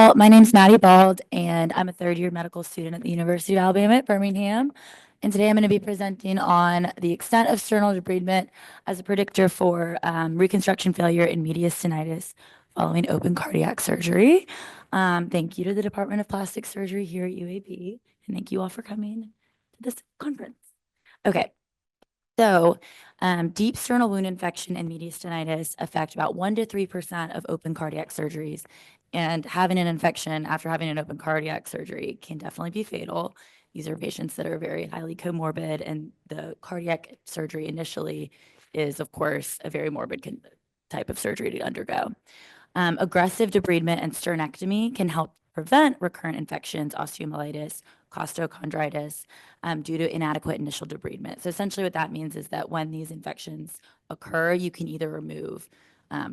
Well, my name's Maddie Bald, and I'm a third-year medical student at the University of Alabama at Birmingham. And today I'm going to be presenting on the extent of sternal debridement as a predictor for reconstruction failure in mediastinitis following open cardiac surgery. Thank you to the Department of Plastic Surgery here at UAB, and thank you all for coming to this conference. Okay, so deep sternal wound infection and mediastinitis affect about 1 to 3% of open cardiac surgeries. And having an infection after having an open cardiac surgery can definitely be fatal. These are patients that are very highly comorbid, and the cardiac surgery initially is, of course, a very morbid type of surgery to undergo. Aggressive debridement and sternectomy can help prevent recurrent infections, osteomyelitis, costochondritis, due to inadequate initial debridement. So essentially what that means is that when these infections occur, you can either remove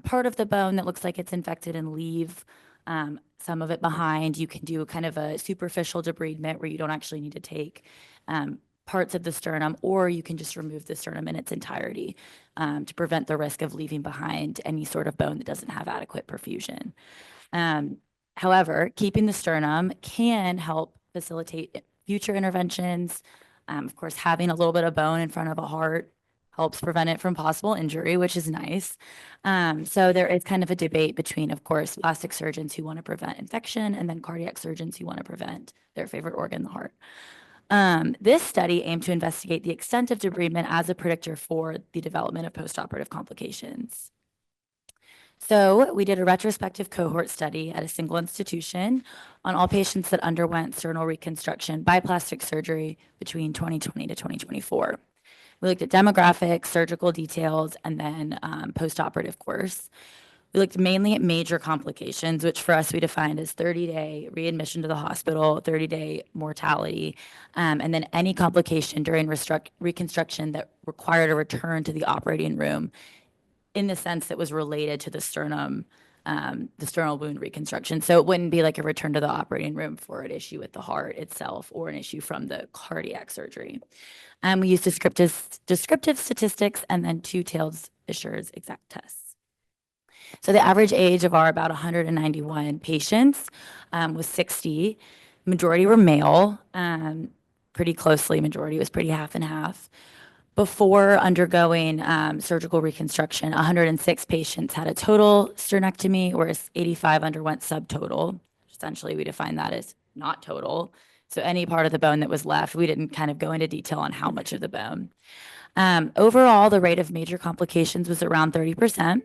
part of the bone that looks like it's infected and leave some of it behind. You can do kind of a superficial debridement where you don't actually need to take parts of the sternum, or you can just remove the sternum in its entirety to prevent the risk of leaving behind any sort of bone that doesn't have adequate perfusion. However, keeping the sternum can help facilitate future interventions. Of course, having a little bit of bone in front of a heart helps prevent it from possible injury, which is nice. So there is kind of a debate between, of course, plastic surgeons who want to prevent infection and then cardiac surgeons who want to prevent their favorite organ, the heart. This study aimed to investigate the extent of debridement as a predictor for the development of postoperative complications. So we did a retrospective cohort study at a single institution on all patients that underwent sternal reconstruction by plastic surgery between 2020 to 2024. We looked at demographics, surgical details, and then postoperative course. We looked mainly at major complications, which for us we defined as 30-day readmission to the hospital, 30-day mortality, and then any complication during reconstruction that required a return to the operating room in the sense that was related to the sternal wound reconstruction. So it wouldn't be like a return to the operating room for an issue with the heart itself or an issue from the cardiac surgery. We used descriptive statistics and then two-tailed Fisher's exact tests. So the average age of our about 191 patients was 60. Majority were male, pretty closely. Majority was pretty half and half. Before undergoing surgical reconstruction, 106 patients had a total sternectomy, whereas 85 underwent subtotal. Essentially, we define that as not total. So any part of the bone that was left, we didn't kind of go into detail on how much of the bone. Overall, the rate of major complications was around 30%.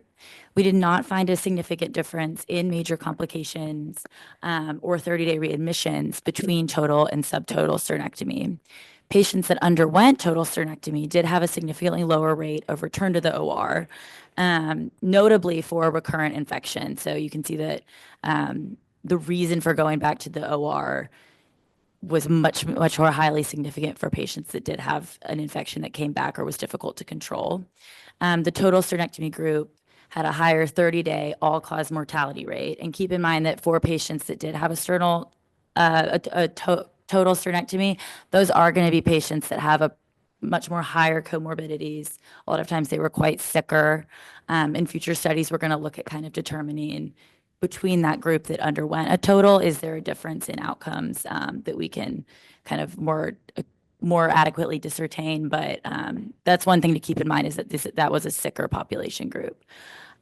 We did not find a significant difference in major complications or 30-day readmissions between total and subtotal sternectomy. Patients that underwent total sternectomy did have a significantly lower rate of return to the OR, notably for recurrent infection. So you can see that the reason for going back to the OR was much more highly significant for patients that did have an infection that came back or was difficult to control. The total sternectomy group had a higher 30-day all-cause mortality rate. And keep in mind that for patients that did have a total sternectomy, those are going to be patients that have a much more higher comorbidities. A lot of times they were quite sicker. In future studies, we're going to look at kind of determining between that group that underwent a total, is there a difference in outcomes that we can kind of more adequately discern? But that's one thing to keep in mind, is that that was a sicker population group.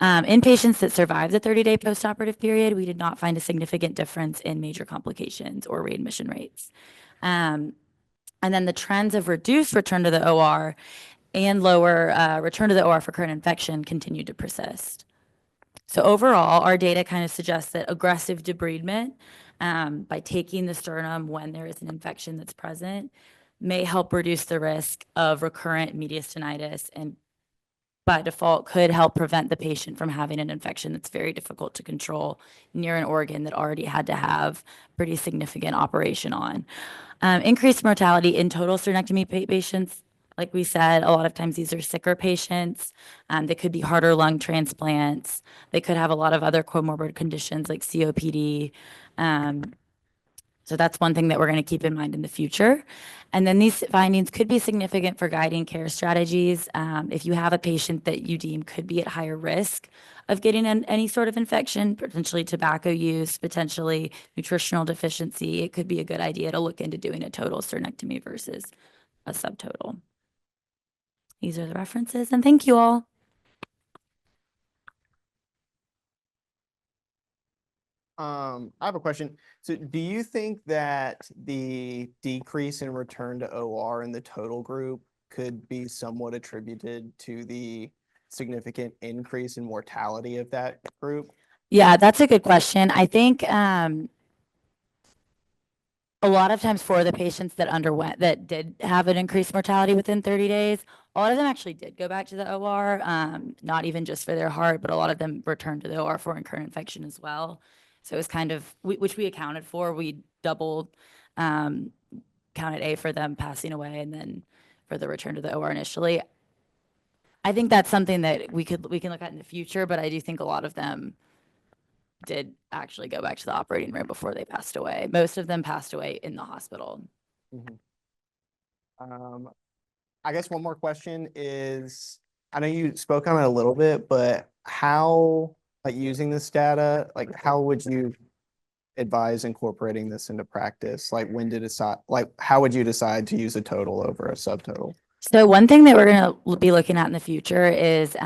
In patients that survived the 30-day postoperative period, we did not find a significant difference in major complications or readmission rates. And then the trends of reduced return to the OR and lower return to the OR for current infection continued to persist. So overall, our data kind of suggests that aggressive debridement by taking the sternum when there is an infection that's present may help reduce the risk of recurrent mediastinitis, and by default could help prevent the patient from having an infection that's very difficult to control near an organ that already had to have pretty significant operation on. Increased mortality in total sternectomy patients. Like we said, a lot of times these are sicker patients. They could be heart or lung transplants. They could have a lot of other comorbid conditions like COPD. So that's one thing that we're going to keep in mind in the future. And then these findings could be significant for guiding care strategies. If you have a patient that you deem could be at higher risk of getting any sort of infection, potentially tobacco use, potentially nutritional deficiency, it could be a good idea to look into doing a total sternectomy versus a subtotal. These are the references, and thank you all. I have a question. So do you think that the decrease in return to OR in the total group could be somewhat attributed to the significant increase in mortality of that group? Yeah, that's a good question. I think a lot of times for the patients that did have an increased mortality within 30 days, a lot of them actually did go back to the OR, not even just for their heart, but a lot of them returned to the OR for incurrent infection as well. So it was kind of, which we accounted for. We doubled, counted A for them passing away and then for the return to the OR initially. I think that's something that we can look at in the future, but I do think a lot of them did actually go back to the operating room before they passed away. Most of them passed away in the hospital. I guess one more question is, I know you spoke on it a little bit, but how, like using this data, like how would you advise incorporating this into practice? Like when to decide, like how would you decide to use a total over a subtotal? So one thing that we're going to be looking at in the future is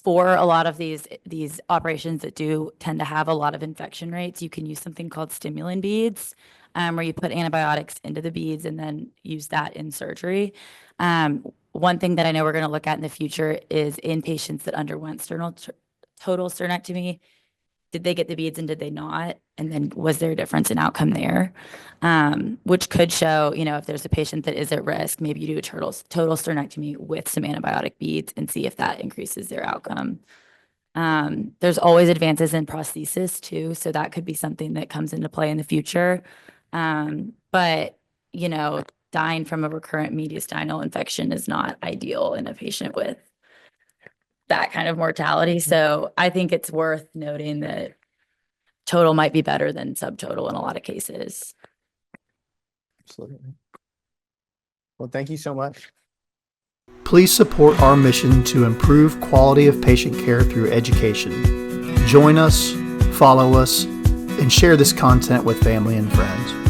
for a lot of these operations that do tend to have a lot of infection rates, you can use something called stimulant beads, where you put antibiotics into the beads and then use that in surgery. One thing that I know we're going to look at in the future is in patients that underwent total sternectomy, did they get the beads and did they not? And then was there a difference in outcome there? Which could show, if there's a patient that is at risk, maybe you do a total sternectomy with some antibiotic beads and see if that increases their outcome. There's always advances in prosthesis too, so that could be something that comes into play in the future. But, dying from a recurrent mediastinal infection is not ideal in a patient with that kind of mortality. So I think it's worth noting that total might be better than subtotal in a lot of cases. Absolutely. Well, thank you so much. Please support our mission to improve quality of patient care through education. Join us, follow us, and share this content with family and friends.